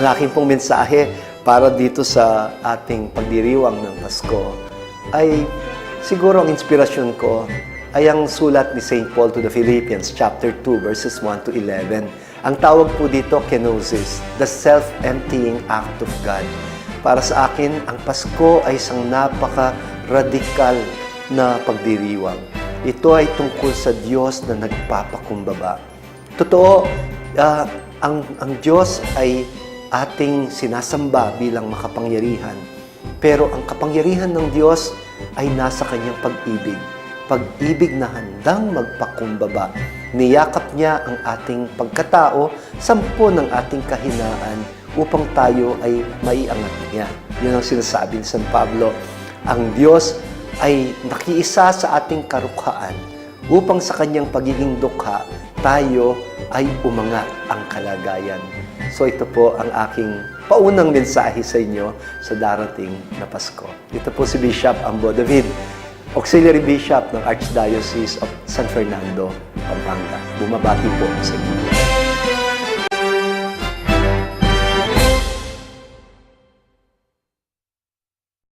Ang aking pong mensahe para dito sa ating pagdiriwang ng Pasko ay siguro ang inspirasyon ko ay ang sulat ni St. Paul to the Philippians, chapter 2, verses 1 to 11. Ang tawag po dito, kenosis, the self-emptying act of God. Para sa akin, ang Pasko ay isang napaka-radikal na pagdiriwang. Ito ay tungkol sa Diyos na nagpapakumbaba. Totoo, ang Diyos ay ating sinasamba bilang makapangyarihan. Pero ang kapangyarihan ng Diyos ay nasa kanyang pag-ibig. Pag-ibig na handang magpakumbaba. Niyakap niya ang ating pagkatao, sampo ng ating kahinaan upang tayo ay maiangat niya. Yun ang sinasabi ni San Pablo. Ang Diyos ay nakiisa sa ating karukhaan upang sa kanyang pagiging dukha, tayo ay umangat ang kalagayan. So ito po ang aking paunang mensahe sa inyo sa darating na Pasko. Ito po si Bishop Ambo David, Auxiliary Bishop ng Archdiocese of San Fernando, Pampanga. Bumabati po sa inyo.